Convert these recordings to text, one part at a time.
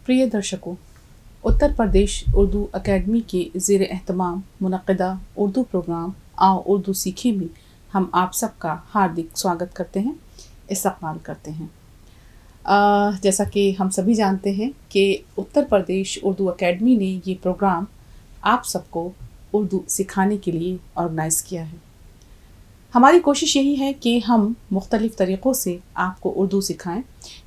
प्रिय दर्शकों, उत्तर प्रदेश उर्दू अकेडमी के ज़ेर एहतमाम मुनक़्क़दा उर्दू प्रोग्राम आओ उर्दू सीखें में हम आप सबका हार्दिक स्वागत करते हैं, इस्तक़बाल करते हैं। जैसा कि हम सभी जानते हैं कि उत्तर प्रदेश उर्दू अकेडमी ने ये प्रोग्राम आप सबको उर्दू सिखाने के लिए ऑर्गेनाइज़ किया है। हमारी कोशिश यही है कि हम मुख्तलिफ़ तरीक़ों से आपको उर्दू सिखाएं।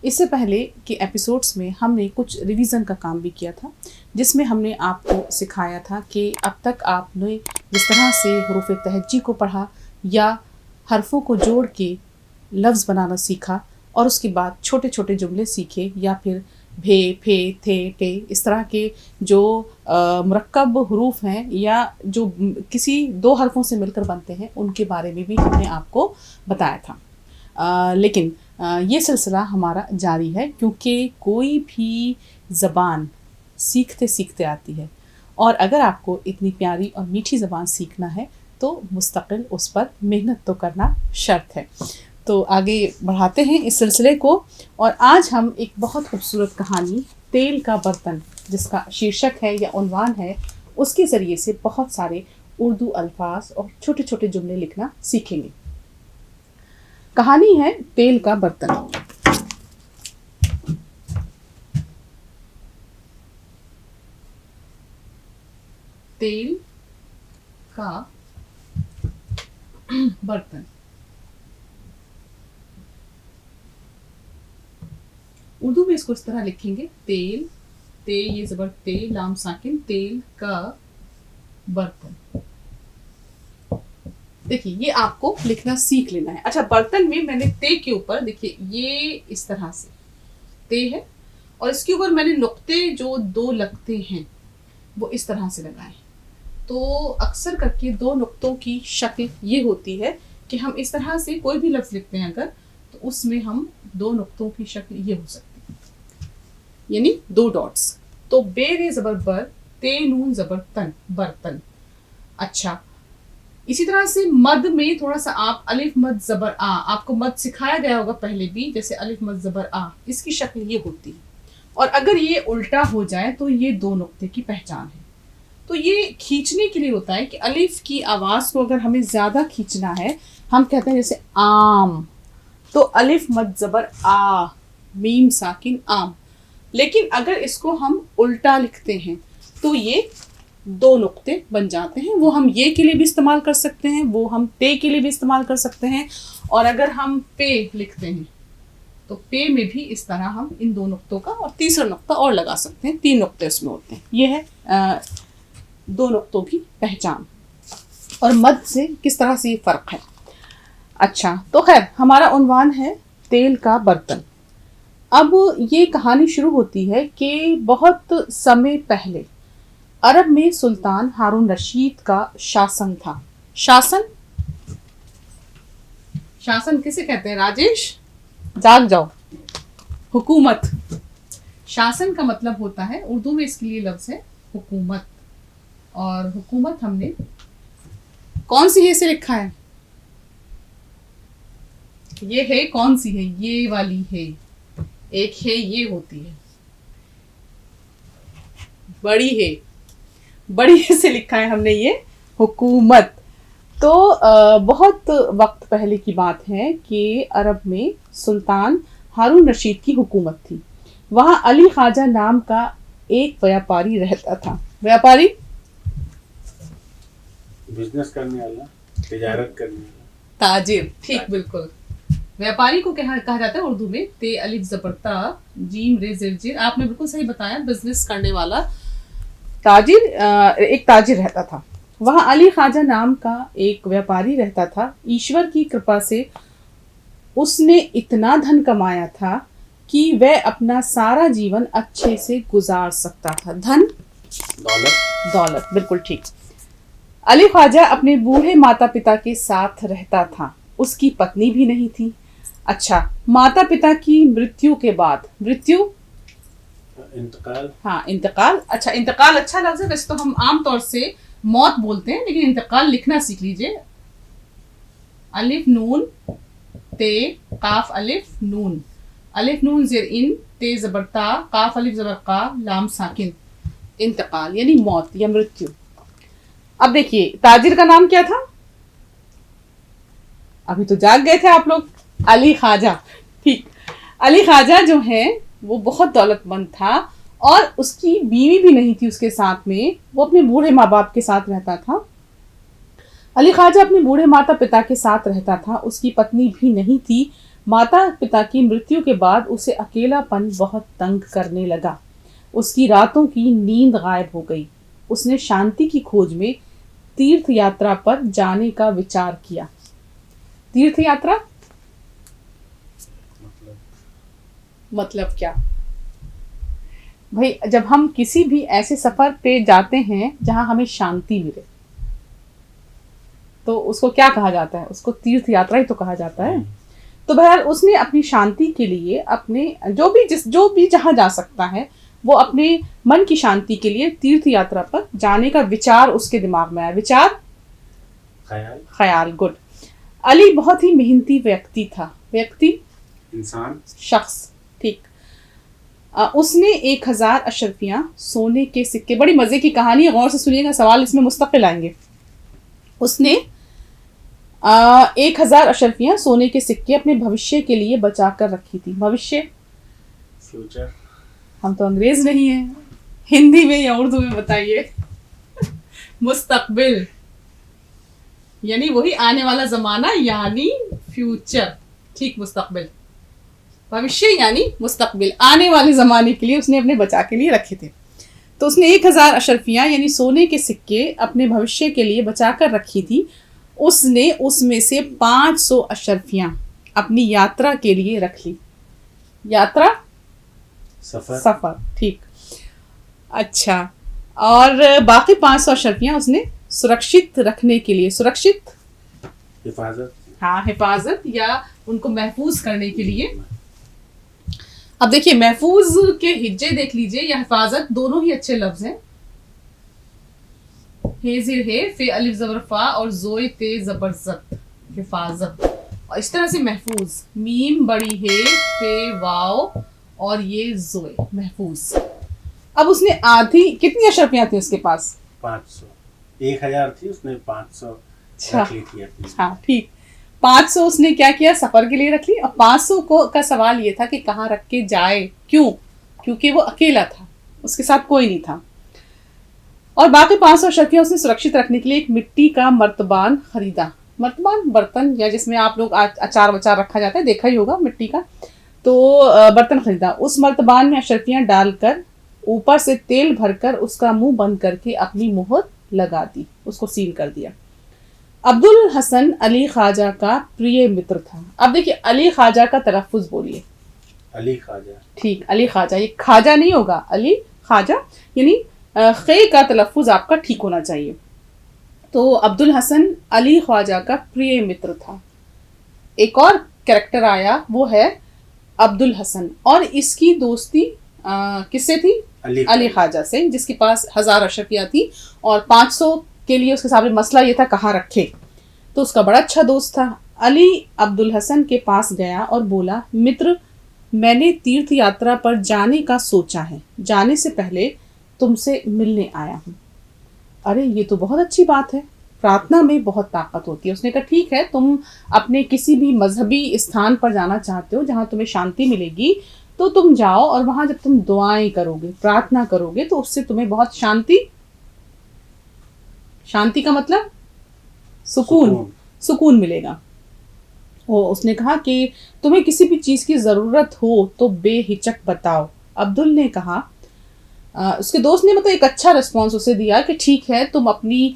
इससे पहले के एपिसोड्स में हमने कुछ रिवीज़न का काम भी किया था, जिसमें हमने आपको सिखाया था कि अब तक आपने जिस तरह से हुरूफ़ तहज्जी को पढ़ा या हरफ़ों को जोड़ के लफ्ज़ बनाना सीखा और उसके बाद छोटे छोटे जुमले सीखे, या फिर भे, फे, थे, टे, इस तरह के जो मुरक्कब हुरूफ हैं या जो किसी दो हरफ़ों से मिलकर बनते हैं, उनके बारे में भी हमने आपको बताया था। लेकिन ये सिलसिला हमारा जारी है, क्योंकि कोई भी ज़बान सीखते सीखते आती है, और अगर आपको इतनी प्यारी और मीठी ज़बान सीखना है तो मुस्तक़िल उस पर मेहनत तो करना शर्त है। तो आगे बढ़ाते हैं इस सिलसिले को, और आज हम एक बहुत खूबसूरत कहानी तेल का बर्तन, जिसका शीर्षक है या उन्वान है, उसके ज़रिए से बहुत सारे उर्दू अल्फाज और छोटे छोटे जुमले लिखना सीखेंगे। कहानी है तेल का बर्तन। तेल का बर्तन। उर्दू में इसको इस तरह लिखेंगे, तेल, ते ये ज़बर ते, लाम साकिन, तेल का बर्तन। देखिए, ये आपको लिखना सीख लेना है। अच्छा, बर्तन में मैंने ते के ऊपर देखिए ये इस तरह से ते है, और इसके ऊपर मैंने नुक्ते जो दो लगते हैं वो इस तरह से लगाए। तो अक्सर करके दो नुक्तों की शक्ल ये होती है कि हम इस तरह से कोई भी लफ्ज़ लिखते हैं अगर, तो उसमें हम दो नुक्तों की शक्ल ये हो सकती है, यानी दो डॉट्स। तो बेर ज़बर बर, ते नून ज़बर तन, बर्तन। अच्छा, इसी तरह से मद में थोड़ा सा आप अलिफ मद ज़बर आ, आपको मद सिखाया गया होगा पहले भी, जैसे अलिफ मद ज़बर आ, इसकी शक्ल ये होती है। और अगर ये उल्टा हो जाए तो ये दो नुक्ते की पहचान है। तो ये खींचने के लिए होता है कि अलिफ की आवाज़ को अगर हमें ज़्यादा खींचना है, हम कहते हैं जैसे आम, तो अलिफ मद ज़बर आ, मीम साकिन आम। लेकिन अगर इसको हम उल्टा लिखते हैं तो ये दो नुक्ते बन जाते हैं। वो हम ये के लिए भी इस्तेमाल कर सकते हैं, वो हम ते के लिए भी इस्तेमाल कर सकते हैं, और अगर हम पे लिखते हैं तो पे में भी इस तरह हम इन दो नुक्तों का और तीसरा नुक्ता और लगा सकते हैं। तीन नुक्ते इसमें होते हैं। ये है दो नुक्तों की पहचान, और मद से किस तरह से ये फ़र्क है। अच्छा, तो खैर, हमारा उन्वान है तेल का बर्तन। अब ये कहानी शुरू होती है कि बहुत समय पहले अरब में सुल्तान हारून रशीद का शासन था। शासन, शासन किसे कहते हैं राजेश? जाग जाओ। हुकूमत। शासन का मतलब होता है, उर्दू में इसके लिए लफ्ज़ है हुकूमत। और हुकूमत हमने कौन सी है से लिखा है? ये है कौन सी है? ये वाली है। एक है ये होती है, बड़ी है, बड़ी से लिखा है हमने ये हुकूमत। तो बहुत वक्त पहले की बात है कि अरब में सुल्तान हारून रशीद की हुकूमत थी। वहाँ अली ख्वाजा नाम का एक व्यापारी रहता था। व्यापारी, बिजनेस करने वाला, तिजारत करने वाला, ताजिर। ठीक, बिल्कुल। व्यापारी को कहा जाता है उर्दू में ते अलिफ ज़बर ता, जीम रे ज़ेर जिर। आपने बिल्कुल सही बताया, बिजनेस करने वाला ताजिर। एक ताजिर रहता था। वहाँ अली ख्वाजा नाम का एक व्यापारी रहता था। ईश्वर की कृपा से उसने इतना धन कमाया था कि वह अपना सारा जीवन अच्छे से गुजार सकता था। धन, दौलत, दौलत, बिल्कुल ठीक। अली ख्वाजा अपने बूढ़े माता पिता के साथ रहता था। उसकी पत्नी भी नहीं थी। अच्छा, माता पिता की मृत्यु के बाद, मृत्यु, इंतकाल, हाँ इंतकाल। अच्छा, इंतकाल अच्छा लफ्ज़ है। वैसे तो हम आम तौर से मौत बोलते हैं, लेकिन इंतकाल लिखना सीख लीजिए। अलिफ नून ते काफ अलिफ नून, अलिफ नून ज़ेर इन, ते ज़बर ता, काफ अलिफ ज़बर का, लाम साकिन। इंतकाल यानी मौत या मृत्यु। अब देखिए ताजिर का नाम क्या था? अभी तो जाग गए थे आप लोग। अली ख्वाजा। ठीक, अली ख्वाजा जो है वो बहुत दौलतमंद था और उसकी बीवी भी नहीं थी उसके साथ में, वो अपने बूढ़े माँ बाप के साथ रहता था। अली ख्वाजा अपने बूढ़े माता पिता के साथ रहता था, उसकी पत्नी भी नहीं थी। माता पिता की मृत्यु के बाद उसे अकेलापन बहुत तंग करने लगा। उसकी रातों की नींद गायब हो गई। उसने शांति की खोज में तीर्थ यात्रा पर जाने का विचार किया। तीर्थ यात्रा मतलब क्या भाई? जब हम किसी भी ऐसे सफर पे जाते हैं जहां हमें शांति मिले तो उसको क्या कहा जाता है? उसको तीर्थ यात्रा ही तो कहा जाता है। तो बहरहाल उसने अपनी शांति के लिए अपने जो भी जहां जा सकता है वो अपने मन की शांति के लिए तीर्थ यात्रा पर जाने का विचार उसके दिमाग में आया। विचार, ख्याल। गुड। अली बहुत ही मेहनती व्यक्ति था। व्यक्ति, इंसान, शख्स। ठीक। उसने 1000 अशरफियां सोने के सिक्के, बड़ी मजे की कहानी है, गौर से सुनिएगा, सवाल इसमें मुस्तकिल आएंगे। उसने 1000 अशरफियां सोने के सिक्के अपने भविष्य के लिए बचा कर रखी थी। भविष्य, फ्यूचर। हम तो अंग्रेज नहीं हैं, हिंदी में या उर्दू में बताइए। मुस्तकबिल यानी वही आने वाला जमाना यानी फ्यूचर। ठीक, मुस्तकबिल। भविष्य यानी मुस्तकबिल, आने वाले ज़माने के लिए उसने अपने बचा के लिए रखे थे। तो उसने 1000 अशरफियाँ यानी सोने के सिक्के अपने भविष्य के लिए बचा कर रखी थी। उसने उसमें से 500 अशरफियाँ अपनी यात्रा के लिए रख ली। यात्रा, सफ़र। ठीक, अच्छा। और बाकी 500 अशरफियाँ उसने सुरक्षित रखने के लिए, सुरक्षित, हिफाजत, हाँ, हिफाजत या उनको महफूज करने के लिए। अब देखिए महफूज के हिज्जे देख लीजिए या हिफाजत, दोनों ही अच्छे लफ्ज हैं। हे ज़िर हे, फे अलिफ ज़बर फा और ज़ोए ते ज़बर ज़त, हिफाजत। और इस तरह से महफूज, मीम बड़ी हे, फे वाव और ये ज़ोए, महफूज। अब उसने आधी, कितनी अशरफियाँ थी उसके पास? 500। 1000 थी, उसने 500 रख ली थी अपनी। हाँ, ठीक। 500 उसने क्या किया? सफर के लिए रख ली। और 500 को का सवाल ये था कि कहाँ रख के जाए। क्यों? क्योंकि वो अकेला था, उसके साथ कोई नहीं था। और बाकी 500 अशरफियाँ उसने सुरक्षित रखने के लिए एक मिट्टी का मर्तबान खरीदा। मर्तबान बर्तन, या जिसमें आप लोग अचार वचार रखा जाता है, देखा ही होगा, मिट्टी का। तो बर्तन खरीदा। उस मर्तबान में अशरफियाँ डालकर ऊपर से तेल भरकर उसका मुंह बंद करके अपनी मुहर लगा दी, उसको सील कर दिया। अब्दुल हसन अली ख्वाजा का प्रिय मित्र था। अब देखिए अली ख्वाजा का तलफ्फुज बोलिए। अली ख्वाजा। ठीक, अली ख्वाजा, ये ख्वाजा नहीं होगा, अली ख्वाजा यानी खे का तलफ्फुज आपका ठीक होना चाहिए। तो अब्दुल हसन अली ख्वाजा का प्रिय मित्र था। एक और कैरेक्टर आया, वो है अब्दुल हसन, और इसकी दोस्ती किससे थी? अली ख्वाजा से, जिसके पास 1000 अशरफियाँ थी और 500 के लिए उसके सामने मसला ये था कहाँ रखे। तो उसका बड़ा अच्छा दोस्त था। अली अब्दुल हसन के पास गया और बोला, मित्र, मैंने तीर्थ यात्रा पर जाने का सोचा है, जाने से पहले तुमसे मिलने आया हूँ। अरे ये तो बहुत अच्छी बात है, प्रार्थना में बहुत ताकत होती है। उसने कहा ठीक है, तुम अपने किसी भी मजहबी स्थान पर जाना चाहते हो जहाँ तुम्हें शांति मिलेगी तो तुम जाओ, और वहाँ जब तुम दुआएं करोगे, प्रार्थना करोगे, तो उससे तुम्हें बहुत शांति का मतलब सुकून मिलेगा। वो उसने कहा कि तुम्हें किसी भी चीज़ की ज़रूरत हो तो बेहिचक बताओ। अब्दुल ने कहा, उसके दोस्त ने मतलब एक अच्छा रिस्पॉन्स उसे दिया कि ठीक है, तुम अपने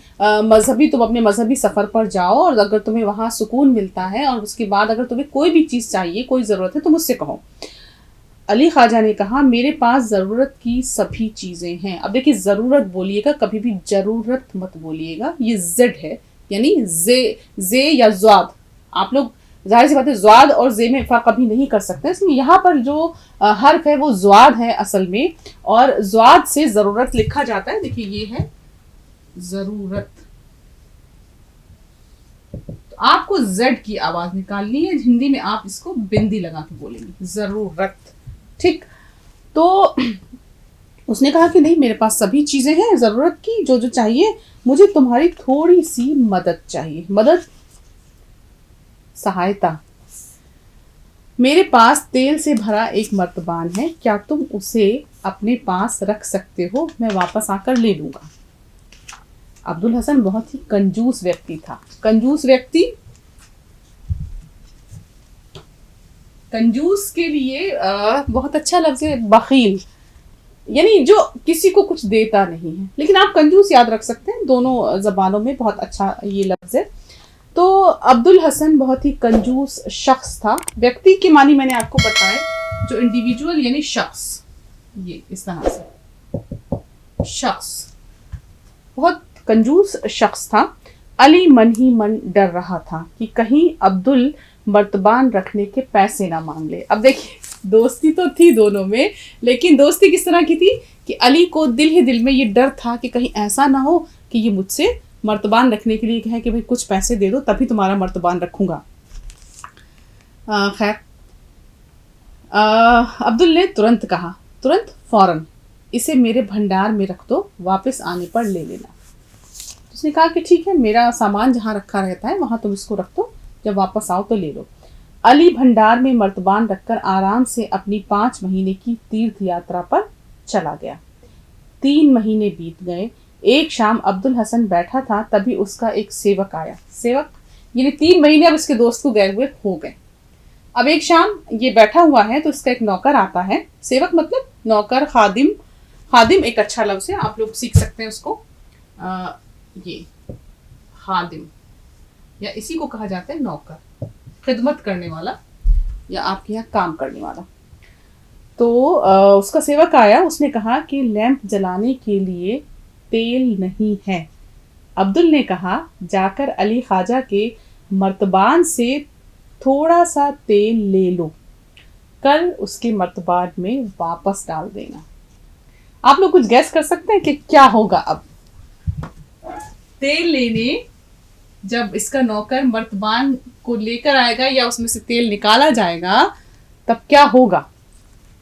मजहबी सफ़र पर जाओ, और अगर तुम्हें वहाँ सुकून मिलता है और उसके बाद अगर तुम्हें कोई भी चीज़ चाहिए, कोई ज़रूरत है, तो मुझसे कहो। अली ख्वाजा ने कहा, मेरे पास ज़रूरत की सभी चीज़ें हैं। अब देखिए ज़रूरत बोलिएगा, कभी भी ज़रूरत मत बोलिएगा, ये ज़ेड है, यानी जे या ज़्वाद। आप लोग जाहिर सी बात है ज़्वाद और जे में फ़र्क कभी नहीं कर सकते, इसलिए यहाँ पर जो हर्फ है वो ज़्वाद है असल में, और ज़्वाद से ज़रूरत लिखा जाता है। देखिए ये है ज़रूरत। तो आपको जेड की आवाज निकालनी है, हिंदी में आप इसको बिंदी लगा के बोलेंगे, जरूरत। ठीक, तो उसने कहा कि नहीं, मेरे पास सभी चीजें हैं जरूरत की, जो जो चाहिए, मुझे तुम्हारी थोड़ी सी मदद चाहिए। मदद, सहायता। मेरे पास तेल से भरा एक मर्तबान है, क्या तुम उसे अपने पास रख सकते हो? मैं वापस आकर ले लूंगा। अब्दुल हसन बहुत ही कंजूस व्यक्ति था। कंजूस व्यक्ति, कंजूस के लिए बहुत अच्छा लफ्ज है बखील, यानी जो किसी को कुछ देता नहीं है। लेकिन आप कंजूस याद रख सकते हैं, दोनों जबानों में बहुत अच्छा ये लफ्ज है। तो अब्दुल हसन बहुत ही कंजूस शख्स था। व्यक्ति के मानी मैंने आपको बताया, जो इंडिविजुअल यानी शख्स, ये इस तरह से शख्स, बहुत कंजूस शख्स था। अली मन ही मन डर रहा था कि कहीं अब्दुल मर्तबान रखने के पैसे ना मांग ले। अब देखिए, दोस्ती तो थी दोनों में, लेकिन दोस्ती किस तरह की थी कि अली को दिल ही दिल में ये डर था कि कहीं ऐसा ना हो कि ये मुझसे मर्तबान रखने के लिए कहे कि भाई कुछ पैसे दे दो तभी तुम्हारा मर्तबान रखूंगा। खैर, अब्दुल ने तुरंत कहा, तुरंत, फौरन, इसे मेरे भंडार में रख दो, वापस आने पर ले लेना। उसने कहा कि ठीक है, मेरा सामान जहाँ रखा रहता है वहां तुम इसको रख दो, जब वापस आओ तो ले लो। अली भंडार में मर्तबान रखकर आराम से अपनी 5 महीने की तीर्थ यात्रा पर चला गया। 3 महीने बीत गए। एक शाम अब्दुल हसन बैठा था, तभी उसका एक सेवक आया। सेवक यानी 3 महीने अब इसके दोस्त को गए हुए हो गए। अब एक शाम ये बैठा हुआ है तो इसका एक नौकर आता है। सेवक मतलब नौकर, खादिम। खादिम एक अच्छा लफ्ज है, आप लोग सीख सकते हैं उसको। ये खादिम, या इसी को कहा जाता है नौकर, खिदमत करने वाला या आपके यहाँ काम करने वाला। तो उसका सेवक आया, उसने कहा कि लैंप जलाने के लिए तेल नहीं है। अब्दुल ने कहा, जाकर अली ख्वाजा के मर्तबान से थोड़ा सा तेल ले लो, कल उसके मर्तबान में वापस डाल देना। आप लोग कुछ गैस कर सकते हैं कि क्या होगा? अब तेल लेने जब इसका नौकर मर्तबान को लेकर आएगा या उसमें से तेल निकाला जाएगा, तब क्या होगा?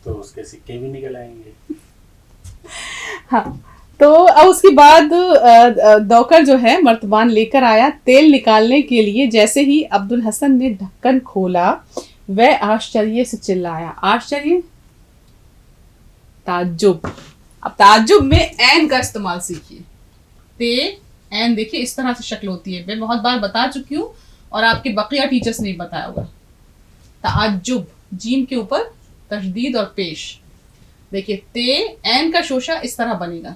तो उसके सिक्के भी निकल आएंगे। हाँ, तो अब उसके बाद नौकर जो है मर्तबान लेकर आया। तेल निकालने के लिए जैसे ही अब्दुल हसन ने ढक्कन खोला, वह आश्चर्य से चिल्लाया। आश्चर्य, ताज्जुब। अब ताज्जुब में ऐन का इस्तेमाल सीखिए। ते ऐन देखिए इस तरह से शक्ल होती है, मैं बहुत बार बता चुकी हूँ और आपके बकिया टीचर्स ने बताया होगा। ताज्जुब, जीम के ऊपर तशदीद और पेश। देखिए, ते ऐन का शोशा इस तरह बनेगा,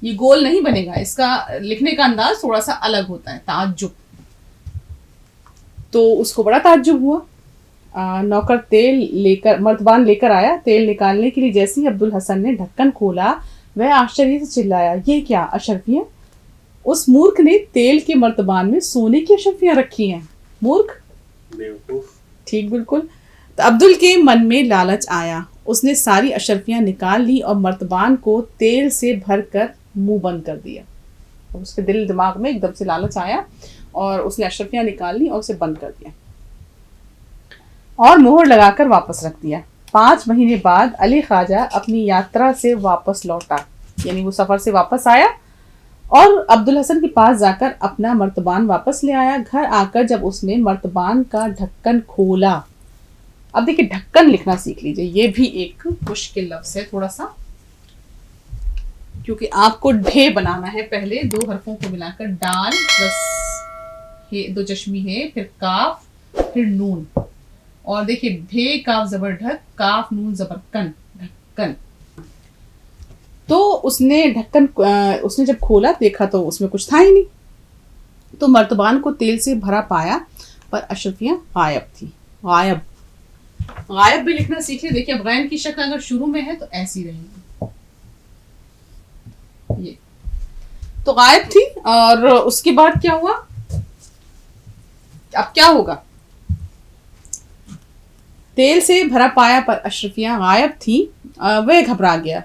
ये गोल नहीं बनेगा, इसका लिखने का अंदाज थोड़ा सा अलग होता है। ताज्जुब। तो उसको बड़ा ताज्जुब हुआ। नौकर तेल लेकर, मर्तबान लेकर आया। तेल निकालने के लिए जैसे ही अब्दुल हसन ने ढक्कन खोला, वह आश्चर्य से चिल्लाया, ये क्या अशरफियां? उस मूर्ख ने तेल के मर्तबान में सोने की अशरफियां रखी हैं। मूर्ख, बेवकूफ। ठीक, बिल्कुल। तो अब्दुल के मन में लालच आया, उसने सारी अशरफियां निकाल ली और मर्तबान को तेल से भरकर मुंह बंद कर दिया। तो उसके दिल दिमाग में एकदम से लालच आया और उसने अशरफियां निकाल ली और उसे बंद कर दिया और मोहर लगाकर वापस रख दिया। 5 महीने बाद अली ख्वाजा अपनी यात्रा से वापस लौटा, यानी वो सफर से वापस आया और अब्दुल हसन के पास जाकर अपना मर्तबान वापस ले आया। घर आकर जब उसने मर्तबान का ढक्कन खोला, अब देखिए ढक्कन लिखना सीख लीजिए, ये भी एक मुश्किल लफ्ज है थोड़ा सा, क्योंकि आपको ढे बनाना है। पहले 2 हरफों को मिलाकर, डाल प्लस हे, 2 चश्मी है, फिर काफ, फिर नून, और देखिए भे काफ जबर ढक, काफ नून जबर कन, ढक्कन। तो उसने ढक्कन उसने जब खोला, देखा तो उसमें कुछ था ही नहीं। तो मर्तबान को तेल से भरा पाया, पर अशरफियां गायब थी। गायब, गायब भी लिखना सीखे। देखिए, अब गैन की शक्ल अगर शुरू में है तो ऐसी रहेगी, ये तो गायब थी। और उसके बाद क्या हुआ? अब क्या होगा? तेल से भरा पाया पर अशरफियां गायब थी। वह घबरा गया,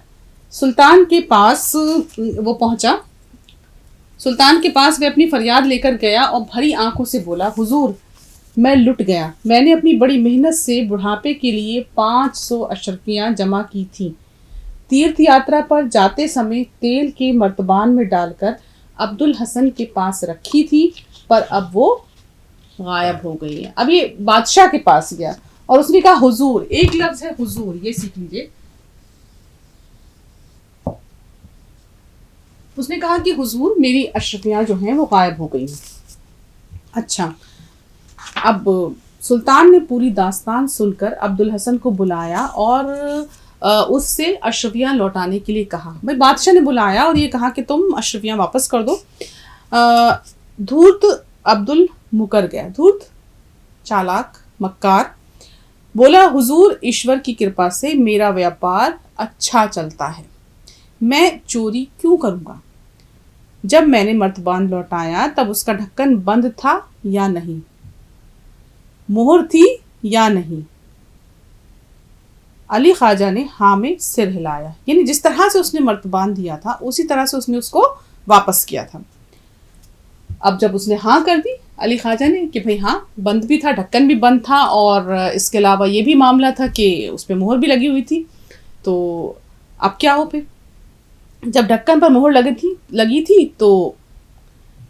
सुल्तान के पास वो पहुंचा सुल्तान के पास वह अपनी फरियाद लेकर गया और भरी आंखों से बोला, हुजूर, मैं लुट गया। मैंने अपनी बड़ी मेहनत से बुढ़ापे के लिए 500 अशरफियाँ जमा की थी। तीर्थ यात्रा पर जाते समय तेल के मर्तबान में डालकर अब्दुल हसन के पास रखी थी, पर अब वो गायब हो गई है। अब ये बादशाह के पास गया और उसने कहा, हुजूर, एक लफ्ज है हुजूर, ये सीख लीजिए। उसने कहा कि हुजूर, मेरी अशरफियाँ जो हैं वो गायब हो गई हैं। अच्छा, अब सुल्तान ने पूरी दास्तान सुनकर अब्दुल हसन को बुलाया और उससे अशरफियाँ लौटाने के लिए कहा। भाई बादशाह ने बुलाया और ये कहा कि तुम अशरफियाँ वापस कर दो। धूर्त अब्दुल मुकर गया। धूर्त, चालाक, मक्कार, बोला, हुजूर, ईश्वर की कृपा से मेरा व्यापार अच्छा चलता है, मैं चोरी क्यों करूँगा? जब मैंने मर्तबान लौटाया तब उसका ढक्कन बंद था या नहीं, मोहर थी या नहीं? अली ख्वाजा ने हाँ में सिर हिलाया, यानी जिस तरह से उसने मर्तबान दिया था उसी तरह से उसने उसको वापस किया था। अब जब उसने हाँ कर दी अली ख्वाजा ने कि भाई हाँ, बंद भी था, ढक्कन भी बंद था, और इसके अलावा ये भी मामला था कि उस पर मोहर भी लगी हुई थी, तो अब क्या हो? फिर जब ढक्कन पर मोहर लगी थी तो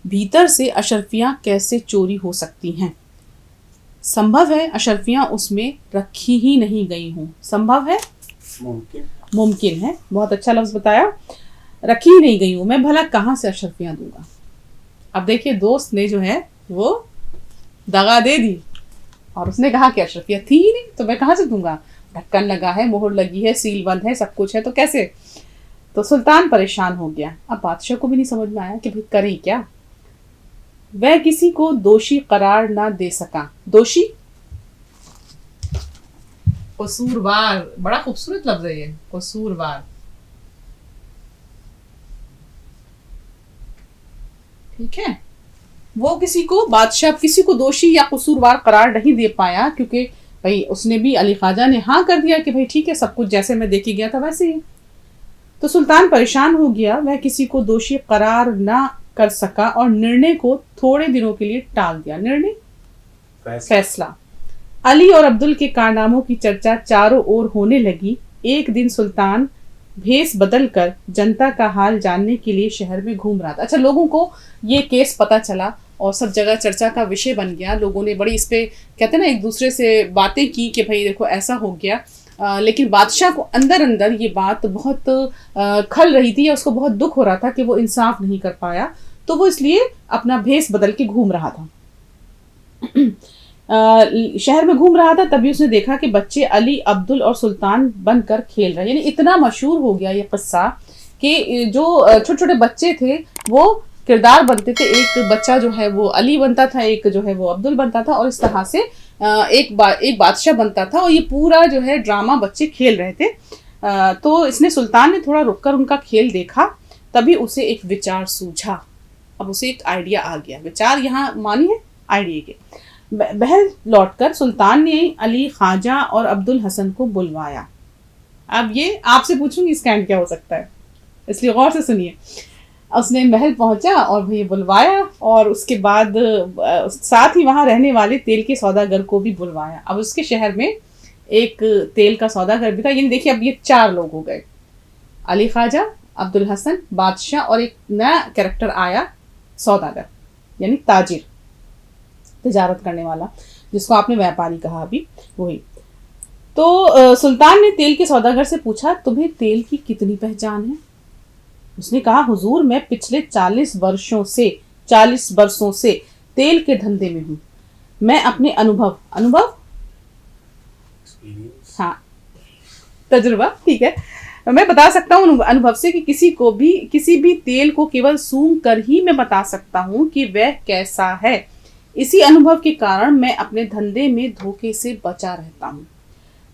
भीतर से अशरफियाँ कैसे चोरी हो सकती हैं? संभव है अशरफियाँ उसमें रखी ही नहीं गई हों। संभव है, मुमकिन है, बहुत अच्छा लफ्ज़ बताया, रखी ही नहीं गई हूँ, मैं भला कहाँ से अशरफियाँ दूंगा? अब देखिए, दोस्त ने जो है वो दगा दे दी और उसने कहा कि अशरफियाँ थी ही नहीं, तो मैं कहाँ से दूंगा? ढक्कन लगा है, मोहर लगी है, सील बंद है, सब कुछ है, तो कैसे? तो सुल्तान परेशान हो गया। अब बादशाह को भी नहीं समझ में आया कि भाई करें क्या। वह किसी को दोषी करार ना दे सका। दोषी, कसूरवार, बड़ा खूबसूरत लफ्ज है ये, कसूरवार। ठीक है, वो बादशाह किसी को दोषी या कसूरवार करार नहीं दे पाया, क्योंकि भाई उसने भी, अली ख्वाजा ने हाँ कर दिया कि भाई ठीक है, सब कुछ जैसे मैं देके गया था वैसे ही। तो सुल्तान परेशान हो गया। वह किसी को दोषी करार ना कर सका और निर्णय को थोड़े दिनों के लिए टाल दिया। निर्णय, फैसला। अली और अब्दुल के कारनामों की चर्चा चारों ओर होने लगी। एक दिन सुल्तान भेस बदल कर जनता का हाल जानने के लिए शहर में घूम रहा था। अच्छा, लोगों को ये केस पता चला और सब जगह चर्चा का विषय बन गया। लोगों ने बड़ी इस पे, कहते हैं ना, एक दूसरे से बातें की कि भाई देखो ऐसा हो गया। लेकिन बादशाह को अंदर अंदर ये बात बहुत खल रही थी, या उसको बहुत दुख हो रहा था कि वो इंसाफ नहीं कर पाया, तो वो इसलिए अपना भेस बदल के घूम रहा था। शहर में घूम रहा था, तभी उसने देखा कि बच्चे अली, अब्दुल और सुल्तान बनकर खेल रहे हैं। यानी इतना मशहूर हो गया ये किस्सा कि जो छोटे छोटे बच्चे थे वो किरदार बनते थे। एक बच्चा जो है वो अली बनता था, एक जो है वो अब्दुल बनता था, और इस तरह से एक बादशाह बनता था, और ये पूरा जो है ड्रामा बच्चे खेल रहे थे। तो इसने, सुल्तान ने थोड़ा रुककर उनका खेल देखा, तभी उसे एक विचार सूझा। अब उसे एक आइडिया आ गया। विचार यहाँ मानी है आइडिया के। बहल लौटकर सुल्तान ने अली, ख्वाजा और अब्दुल हसन को बुलवाया। अब ये आपसे पूछूंगी इसका एंड क्या हो सकता है, इसलिए गौर से सुनिए। उसने महल पहुंचा और भैया बुलवाया, और उसके बाद साथ ही वहां रहने वाले तेल के सौदागर को भी बुलवाया। अब उसके शहर में एक तेल का सौदागर भी था। यानी देखिए, अब ये 4 लोग हो गए, अली, ख्वाजा, अब्दुल हसन, बादशाह, और एक नया कैरेक्टर आया, सौदागर, यानी ताजिर, तिजारत करने वाला, जिसको आपने व्यापारी कहा अभी, वही। तो सुल्तान ने तेल के सौदागर से पूछा, तुम्हें तेल की कितनी पहचान है? उसने कहा, हुजूर, मैं पिछले 40 वर्षों से तेल के धंधे में हूँ। मैं अपने अनुभव, हाँ, तजुर्बा, ठीक है, मैं बता सकता हूँ अनुभव से कि किसी भी तेल को केवल सूंघ कर ही मैं बता सकता हूँ कि वह कैसा है। इसी अनुभव के कारण मैं अपने धंधे में धोखे से बचा रहता हूँ।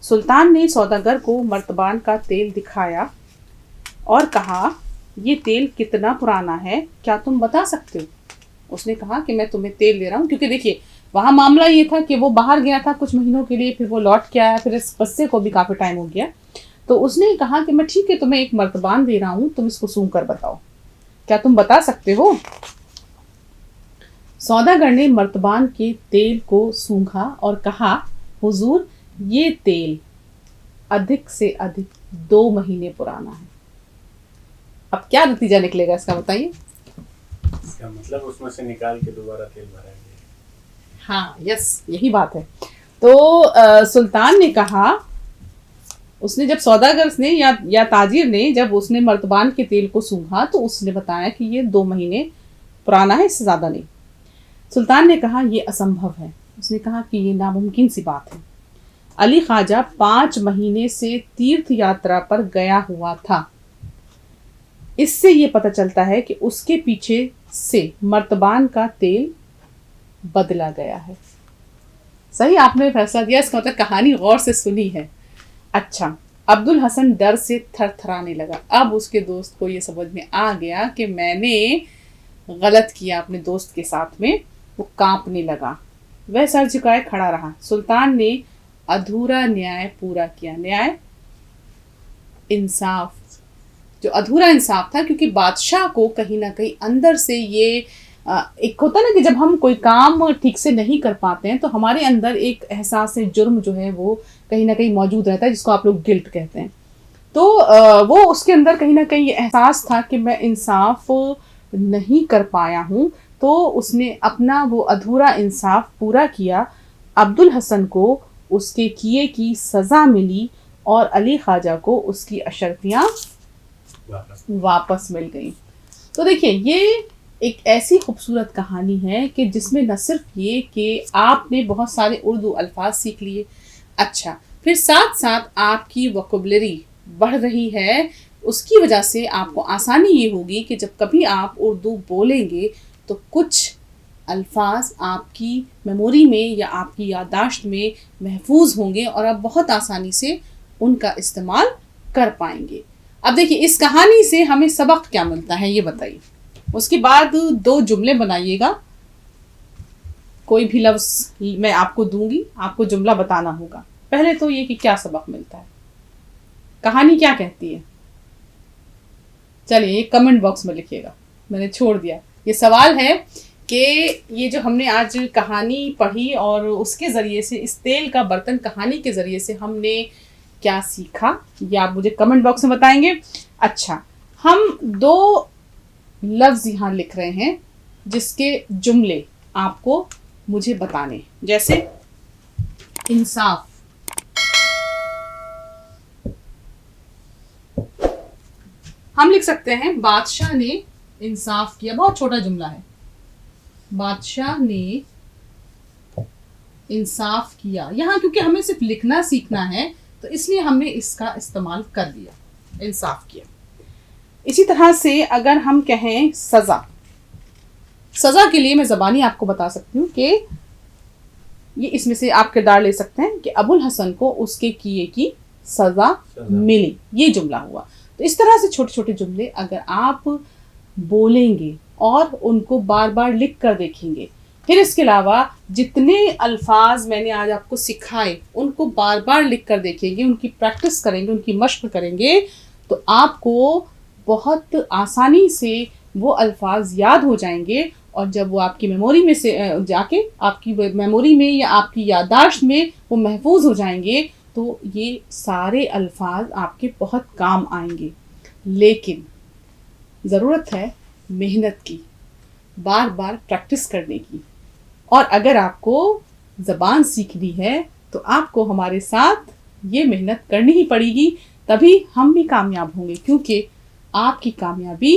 सुल्तान ने सौदागर को मर्तबान का तेल दिखाया और कहा, ये तेल कितना पुराना है, क्या तुम बता सकते हो? उसने कहा कि मैं तुम्हें तेल दे रहा हूँ, क्योंकि देखिए वहाँ मामला ये था कि वो बाहर गया था कुछ महीनों के लिए, फिर वो लौट के आया, फिर इस बच्चे को भी काफ़ी टाइम हो गया। तो उसने कहा कि मैं ठीक है, तुम्हें एक मर्तबान दे रहा हूँ, तुम इसको सूंघ कर बताओ क्या तुम बता सकते हो? सौदागर ने मर्तबान के तेल को सूंघा और कहा, हुजूर, ये तेल अधिक से अधिक 2 महीने पुराना है। अब क्या नतीजा निकलेगा इसका बताइए? इसका मतलब उसमें से निकाल के दोबारा तेल भरा गया। हाँ, यस, यही बात है। तो सुल्तान ने कहा, उसने जब सौदागर ने या ताजिर ने जब उसने मर्तबान के तेल को सूंघा तो उसने बताया कि ये 2 महीने पुराना है, इससे ज़्यादा नहीं। सुल्तान ने कहा, ये असंभव है। उसने कहा कि ये नामुमकिन सी बात है। अली ख्वाजा 5 महीने से तीर्थ यात्रा पर गया हुआ था। इससे ये पता चलता है कि उसके पीछे से मर्तबान का तेल बदला गया है। सही आपने फैसला दिया, इसका मतलब कहानी गौर से सुनी है। अच्छा, अब्दुल हसन डर से थरथराने लगा। अब उसके दोस्त को ये समझ में आ गया कि मैंने गलत किया अपने दोस्त के साथ में। वो कांपने लगा। वह सर झुकाए खड़ा रहा। सुल्तान ने अधूरा न्याय पूरा किया। न्याय, इंसाफ, जो अधूरा इंसाफ था, क्योंकि बादशाह को कहीं ना कहीं अंदर से ये एक होता ना कि जब हम कोई काम ठीक से नहीं कर पाते हैं तो हमारे अंदर एक एहसास जुर्म जो है वो कहीं ना कहीं मौजूद रहता है, जिसको आप लोग गिल्ट कहते हैं। तो वो उसके अंदर कहीं ना कहीं एहसास था कि मैं इंसाफ नहीं कर पाया हूँ, तो उसने अपना वो अधूरा इंसाफ पूरा किया। अब्दुल हसन को उसके किए की सज़ा मिली और अली ख्वाजा को उसकी अशर्फियाँ वापस मिल गई। तो देखिए, ये एक ऐसी खूबसूरत कहानी है कि जिसमें न सिर्फ ये कि आपने बहुत सारे उर्दू अल्फाज सीख लिए, अच्छा, फिर साथ साथ आपकी वोकैबुलरी बढ़ रही है। उसकी वजह से आपको आसानी ये होगी कि जब कभी आप उर्दू बोलेंगे तो कुछ अल्फाज आपकी मेमोरी में या आपकी याददाश्त में महफूज होंगे और आप बहुत आसानी से उनका इस्तेमाल कर पाएंगे। अब देखिए, इस कहानी से हमें सबक क्या मिलता है ये बताइए। उसके बाद 2 जुमले बनाइएगा। कोई भी लफ्ज़ मैं आपको दूंगी, आपको जुमला बताना होगा। पहले तो ये कि क्या सबक मिलता है, कहानी क्या कहती है। चलिए, ये कमेंट बॉक्स में लिखिएगा, मैंने छोड़ दिया। ये सवाल है कि ये जो हमने आज कहानी पढ़ी और उसके ज़रिए से, इस तेल का बर्तन कहानी के ज़रिए से हमने क्या सीखा, ये आप मुझे कमेंट बॉक्स में बताएंगे। अच्छा, हम 2 लफ्ज़ यहाँ लिख रहे हैं जिसके जुमले आपको मुझे बताने, जैसे इंसाफ। हम लिख सकते हैं, बादशाह ने इंसाफ किया। बहुत छोटा जुमला है, बादशाह ने इंसाफ किया। यहाँ क्योंकि हमें सिर्फ लिखना सीखना है तो इसलिए हमने इसका इस्तेमाल कर दिया, इंसाफ किया। इसी तरह से अगर हम कहें सज़ा, सज़ा के लिए मैं ज़बानी आपको बता सकती हूँ कि ये इसमें से आप किरदार ले सकते हैं कि अबुल हसन को उसके किए की सज़ा मिली, ये जुमला हुआ। तो इस तरह से छोटे छोटे जुमले अगर आप बोलेंगे और उनको बार बार लिख कर देखेंगे, फिर इसके अलावा जितने अल्फाज मैंने आज आपको सिखाए उनको बार बार लिख कर देखेंगे, उनकी प्रैक्टिस करेंगे, उनकी मश्क करेंगे, तो आपको बहुत आसानी से वो अल्फाज याद हो जाएंगे। और जब वो आपकी मेमोरी में से जाके आपकी मेमोरी में या आपकी याददाश्त में वो महफूज हो जाएंगे तो ये सारे अल्फाज आपके बहुत काम आएंगे। लेकिन ज़रूरत है मेहनत की, बार बार प्रैक्टिस करने की। और अगर आपको ज़बान सीखनी है तो आपको हमारे साथ ये मेहनत करनी ही पड़ेगी, तभी हम भी कामयाब होंगे, क्योंकि आपकी कामयाबी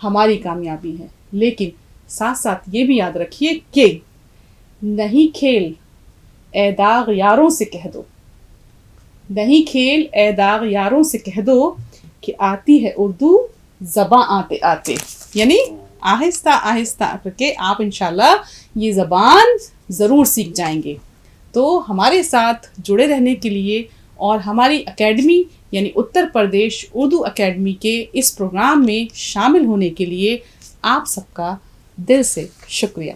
हमारी कामयाबी है। लेकिन साथ साथ ये भी याद रखिए कि नहीं खेल ए दाग यारों से कह दो, नहीं खेल ए दाग यारों से कह दो कि आती है उर्दू ज़बां आते आते। यानी आहिस्ता आहिस्ता करके आप इंशाल्लाह ये ज़बान ज़रूर सीख जाएंगे। तो हमारे साथ जुड़े रहने के लिए और हमारी एकेडमी यानी उत्तर प्रदेश उर्दू एकेडमी के इस प्रोग्राम में शामिल होने के लिए आप सबका दिल से शुक्रिया।